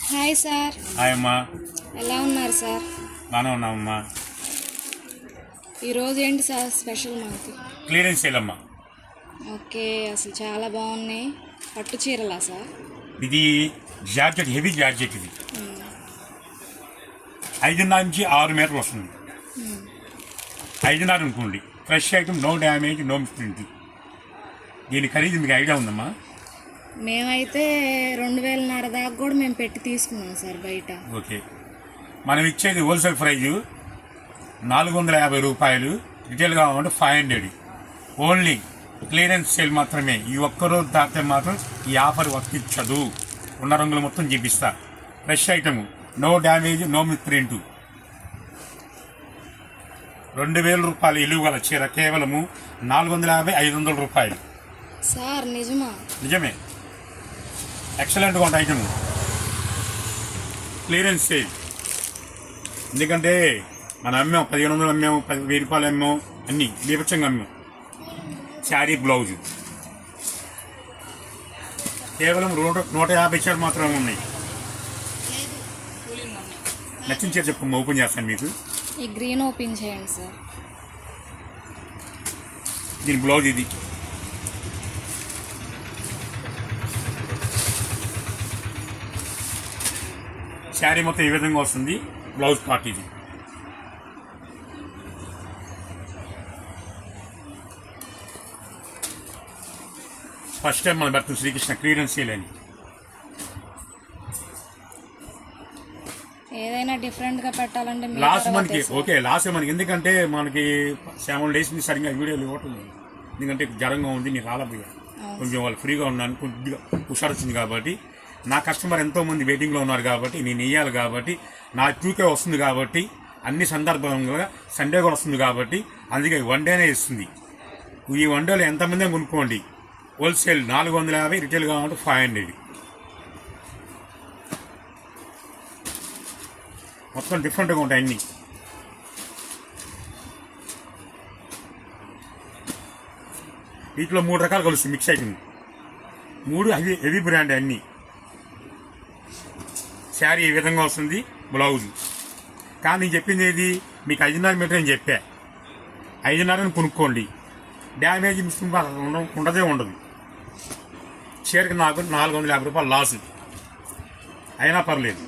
Hi sir. Hi అమ్మా. ఎలా ఉన్నారు సార్? బాగానే ఉన్నామమ్మా. ఈరోజు ఏంటి సార్ స్పెషల్ మనకి? క్లియరెన్స్ సేల్ అమ్మా. ఓకే, అసలు చాలా బాగున్నాయి. పట్టు చీరలా సార్? ఇది జార్జెట్, హెవీ జార్జెట్. ఇది 5.5 నుంచి 6 మీటర్లు వస్తుంది. 5.5 అనుకోండి. Fresh item, no damage, no misprint. దీని ఖరీదు మీకు ఐడియా ఉందమ్మా? మేమైతే 2,500 దాకా కూడా మేము పెట్టి తీసుకున్నాం సార్ బయట. ఓకే, మనం ఇచ్చేది హోల్సేల్ ప్రైజు 450 రూపాయలు. రిటైల్ కావాలంటే 500. ఓన్లీ క్లియరెన్స్ సేల్ మాత్రమే. ఈ ఒక్కరోజు దాటితే మాత్రం ఈ ఆఫర్ వర్తించదు. ఉన్న రంగులు మొత్తం చూపిస్తా. Fresh item, no damage, no misprint. 2,000 రూపాయలు ఇలువ గల చీర కేవలము 450-500 రూపాయలు. సార్ నిజమా? నిజమే. ఎక్సలెంట్గా ఉంటాయి ఐటమ్. Clearance sale. ఎందుకంటే మనం అమ్మాం 1,500 అమ్మాం, 10,000 రూపాయలు అమ్మాం, అన్నీ బీభత్సంగా అమ్మాం. శారీ, బ్లౌజు కేవలం 150 చీరలు మాత్రమే ఉన్నాయి. నచ్చిన చీర చెప్పమ్మా, ఓపెన్ చేస్తాను మీకు. ఈ గ్రీన్ ఓపెన్ చేయండి సార్. దీని బ్లౌజ్ ఇది. శారీ మొత్తం ఈ విధంగా వస్తుంది. బ్లౌజ్ పార్ట్ ఇది. ఫస్ట్ టైం మనం పెడుతుంది శ్రీకృష్ణ క్లియరెన్స్ సేల్ అని. ఏదైనా డిఫరెంట్గా పెట్టాలంటే లాస్ట్ మనకి ఓకే, లాస్ట్ మనకి ఎందుకంటే మనకి 7 days నుంచి సరిగ్గా వీడియోలు ఇవ్వటం లేదు. ఎందుకంటే జ్వరంగా ఉంది, నీకు రాలపోయా. కొంచెం వాళ్ళు ఫ్రీగా ఉన్నాను, కొద్దిగా హుషారు వచ్చింది కాబట్టి. నా కస్టమర్ ఎంతోమంది వెయిటింగ్లో ఉన్నారు కాబట్టి నేను ఇవ్వాలి కాబట్టి, నా 2K వస్తుంది కాబట్టి, అన్ని సందర్భంగా సండే కూడా వస్తుంది కాబట్టి అందుకే 1 డేనే ఇస్తుంది. ఈ 1 డేలో ఎంతమంది కొనుక్కోండి. హోల్సేల్ 450, రిటైల్ కావాలంటే 500. మొత్తం డిఫరెంట్గా ఉంటాయి అన్నీ. వీటిలో 3 రకాలు కలుస్తుంది మిక్స్ అవుతుంది. 3 హెవీ బ్రాండ్ అన్నీ. శారీ ఈ విధంగా వస్తుంది, బ్లౌజు. కానీ నేను చెప్పింది ఏది, మీకు 5.5 మీటర్ అని చెప్పా. 5.5 కొనుక్కోండి. డ్యామేజ్ మిస్టేక్ ఉండదే ఉండదు. చీరకి నాకు 450 రూపాయలు లాసు అయినా పర్లేదు.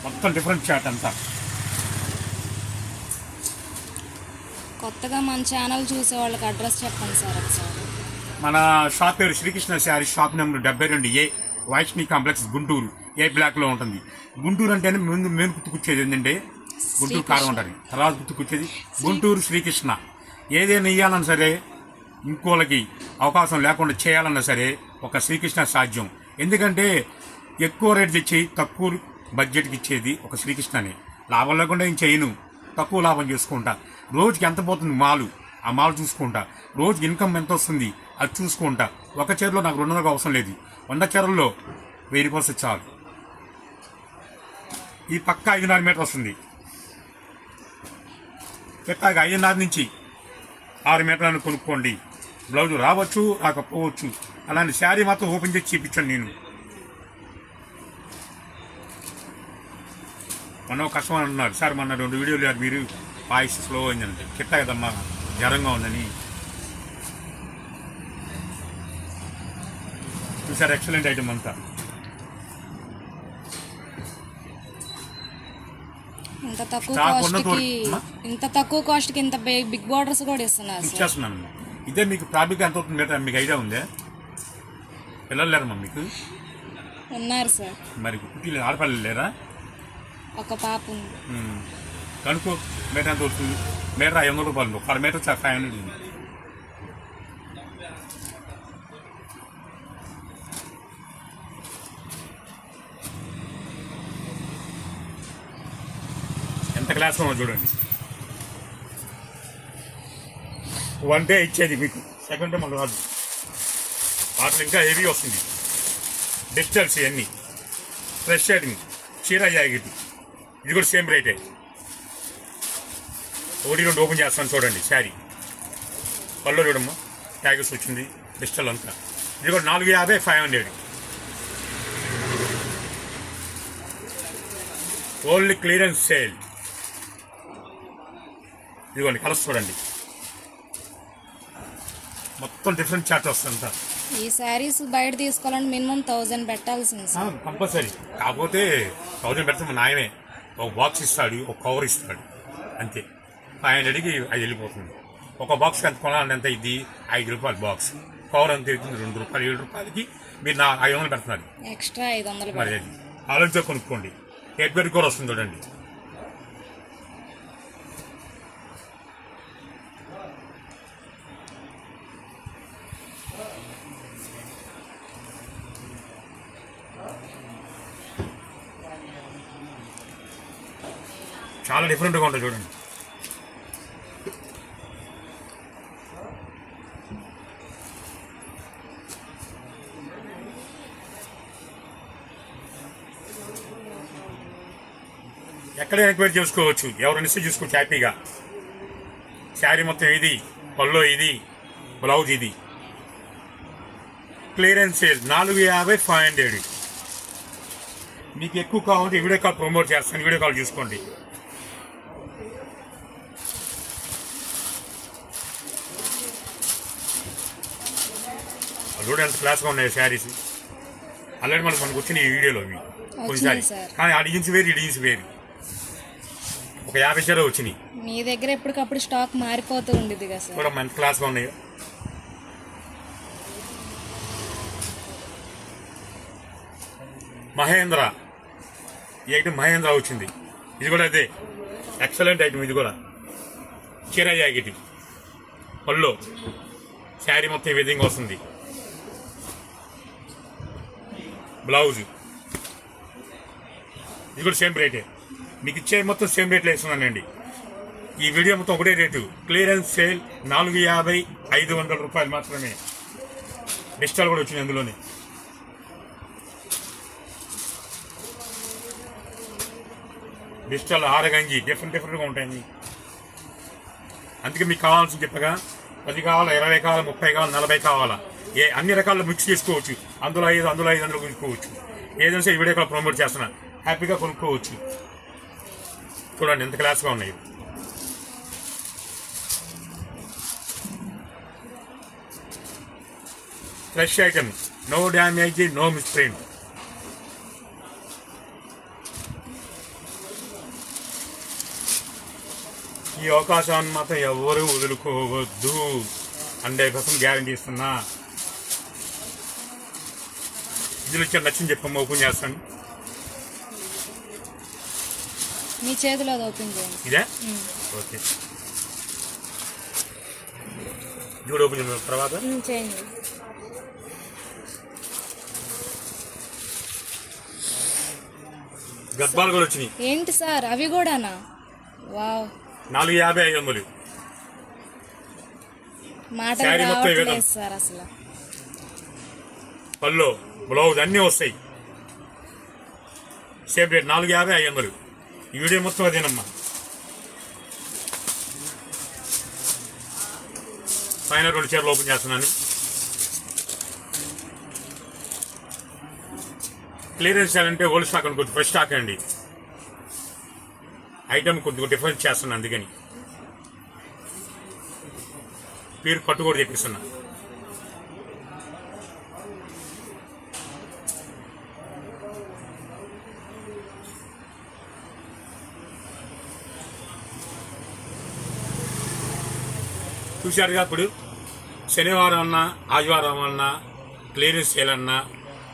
మొత్తం డిఫరెంట్ చాట్ అంతా. కొత్తగా మన ఛానల్ చూసే వాళ్ళకి అడ్రస్ చెప్పండి సార్ ఒకసారి. మన షాప్ పేరు Srikrishna sari, shop number 72A, Vaishnavi complex, Guntur. A బ్లాక్లో ఉంటుంది. గుంటూరు అంటేనే ముందు మేము గుర్తుకొచ్చేది ఏంటంటే గుంటూరు కారం ఉంటుంది. తర్వాత గుర్తుకొచ్చేది గుంటూరు శ్రీకృష్ణ. ఏదైనా ఇవ్వాలన్నా సరే, ఇంకోళ్ళకి అవకాశం లేకుండా చేయాలన్నా సరే ఒక శ్రీకృష్ణ సాధ్యం. ఎందుకంటే ఎక్కువ రేట్ తెచ్చి తక్కువ బడ్జెట్కి ఇచ్చేది ఒక శ్రీకృష్ణనే. లాభం లేకుండా ఏం చేయను, తక్కువ లాభం చేసుకుంటా. రోజుకి ఎంత పోతుంది మాలు, ఆ మాలు చూసుకుంటా. రోజుకి ఇన్కమ్ ఎంత వస్తుంది అది చూసుకుంటా. ఒక చీరలో నాకు 200 అవసరం లేదు. 100 చీరల్లో 1000 రూపాయలు చాలు. ఈ పక్క 5.5 మీటర్ వస్తుంది. పెట్టాక 5.5 నుంచి 6 మీటర్లను కొనుక్కోండి. బ్లౌజ్ రావచ్చు, రాకపోవచ్చు. అలాంటి శారీ మాత్రం ఓపెన్ చేసి చూపించాను నేను. మొన్న కస్టమర్ అన్నారు, సార్ మొన్న 2 వీడియోలు మీరు వాయిస్ స్లో అయిందంటే. చెప్తా కదమ్మా జ్వరంగా ఉందని. చూసారు, ఎక్సలెంట్ ఐటమ్ అంతా. ఇంత తక్కువ కాస్ట్కి ఇంత బిగ్ బార్డర్స్ కూడా ఇచ్చేస్తున్నాను. ఇదే మీకు ప్రాఫిట్ ఎంత అవుతుంది మీటర్ మీకు ఐడియా ఉందే? పిల్లలు లేరమ్మా మీకు? ఉన్నారు సార్. మరి కుటీలు ఆడపిల్లలు లేరా? ఒక పాప ఉంది. కనుక్కో మీటర్ ఎంత అవుతుంది. మీటర్ 500 రూపాయలు. పర్ మీటర్ 500 ఉంది. ఎంత క్లాస్ ఉన్నా చూడండి. 1 డే ఇచ్చేది మీకు, సెకండ్ డే మళ్ళీ రాదు. వాటిలో ఇంకా హెవీ వస్తుంది. డిజిటల్స్ ఇవన్నీ ఫ్రెష్ షేడింగ్. చీర జాకెట్ ఇది కూడా సేమ్ రేటే. 1-2 ఓపెన్ చేస్తాను చూడండి. శారీ పళ్ళు చూడమ్మా, ట్యాగర్స్ వచ్చింది, డిజిటల్ అంతా. ఇది కూడా 450 500 ఓన్లీ క్లియరెన్స్ సేల్. ఇదిగోండి కలర్స్ చూడండి, మొత్తం డిఫరెంట్ చార్ట్ వస్తుంది సార్. ఈ శారీస్ బయట తీసుకోవాలంటే మినిమం 1000 పెట్టాల్సింది సార్. కంపల్సరీ. కాకపోతే 1000 పెడితే మా నాయమే ఒక బాక్స్ ఇస్తాడు, ఒక కవర్ ఇస్తాడు, అంతే. 500కి అది వెళ్ళిపోతుంది. ఒక బాక్స్ ఎంత కొనాలంటే ఎంత ఇది 5 రూపాయలు బాక్స్, కవర్ ఎంత అవుతుంది 2 రూపాయలు. 7 రూపాయలకి మీరు 500 పెడుతున్నారు, ఎక్స్ట్రా 500. మరి అది ఆలోచన కొనుక్కోండి. ఎయిట్ కూడా వస్తుంది చూడండి. చాలా డిఫరెంట్గా ఉంటుంది చూడండి. ఎక్కడ ఎంక్వైరీ చేసుకోవచ్చు, ఎవరైనా చూసుకోవచ్చు హ్యాపీగా. శారీ మొత్తం ఇది, పల్లో ఇది, బ్లౌజ్ ఇది. Clearance sale 450 500. మీకు ఎక్కువ కావాలంటే వీడియో కాల్ ప్రమోట్ చేస్తాను, వీడియో కాల్ చూసుకోండి. చూడండి ఎంత క్లాస్గా ఉన్నాయి శారీస్. ఆల్రెడీ మనకు వచ్చిన ఈ వీడియోలో ఇవి కొన్నిసారి, కానీ ఆ డిజైన్స్ వేరు, ఈ డిజైన్స్ వేరు. ఒక 50 చీర వచ్చినాయి. మీ దగ్గర ఎప్పటికప్పుడు స్టాక్ మారిపోతూ ఉండేది కదా సార్. కూడా మంచి క్లాస్గా ఉన్నాయి. మహేంద్ర, ఈ ఐటమ్ మహేంద్ర వచ్చింది. ఇది కూడా అదే ఎక్సలెంట్ ఐటమ్. ఇది కూడా చీర జాకెట్, పళ్ళు, శారీ మొత్తం ఈ విధంగా వస్తుంది. బ్లౌజ్ ఇది కూడా సేమ్ రేటే. మీకు ఇచ్చే మొత్తం సేమ్ రేట్లో ఇస్తున్నానండి. ఈ వీడియో మొత్తం ఒకటే రేటు. క్లియరెన్స్ సేల్ 450 500 రూపాయలు మాత్రమే. డిజిటల్ కూడా వచ్చింది అందులోనే. డిజిటల్ ఆరగంజి డిఫరెంట్గా ఉంటాయి. అందుకే మీకు కావాల్సింది చెప్పగా 10 కావాలా, 20 కావాలా, 30 కావాలా, 40 కావాలా, అన్ని రకాలు మిక్స్ చేసుకోవచ్చు. అందులో 5 అందులో కొనుక్కోవచ్చు. ఏదైనా సరే వీడియో కాల్ ప్రమోట్ చేస్తున్నా, హ్యాపీగా కొనుక్కోవచ్చు. చూడండి ఎంత క్లాస్గా ఉన్నాయి. Fresh item, no damage, no misprint. ఈ అవకాశాన్ని మాత్రం ఎవరు వదులుకోవద్దు. 100% గ్యారంటీ ఇస్తున్నా. ఇందులో వచ్చి నచ్చింది చెప్పమ్మా, ఓపెన్ చేస్తాను. మీ చేతిలో అది ఓపెన్ చేయండి. ఇదే ఓకే. ఇది ఓపెన్ చేసిన తర్వాత చేయండి. గద్బాలు కూడా వచ్చినాయి. ఏంటి సార్ అవి కూడానా? వావ్. 450 500. మాటలు రావట్లేదు సార్ అసలు. పళ్ళు, బ్లౌజ్ అన్నీ వస్తాయి. Same rate 450 500. ఈ వీడియో మొత్తం అదేనమ్మా. పైన 2 చీరలు ఓపెన్ చేస్తున్నాను. క్లియరెన్స్ చేయాలంటే ఓల్డ్ స్టాక్ అనుకోవచ్చు, ఫ్రెష్ స్టాక్ అండి. ఐటమ్ కొద్దిగా డిఫరెన్స్ చేస్తున్నాను, అందుకని పేరు పట్టు కూడా తెప్పిస్తున్నా. చూశారుగా, ఇప్పుడు శనివారం అన్నా ఆదివారం అన్నా క్లియరెన్స్ చేయాలన్నా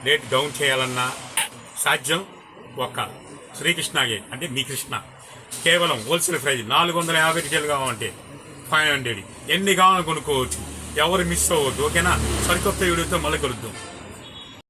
రేట్ డౌన్ చేయాలన్నా సాధ్యం ఒక్క శ్రీకృష్ణగే, అంటే మీ కృష్ణ. కేవలం హోల్సేల్ ప్రైజ్ 450 రిటైల్ కావాలంటే 500. ఎన్ని కావాలని కొనుక్కోవచ్చు. ఎవరు మిస్ అవ్వద్దు. ఓకేనా? సరికొత్త వీడియోతో మళ్ళీ కలుద్దాం.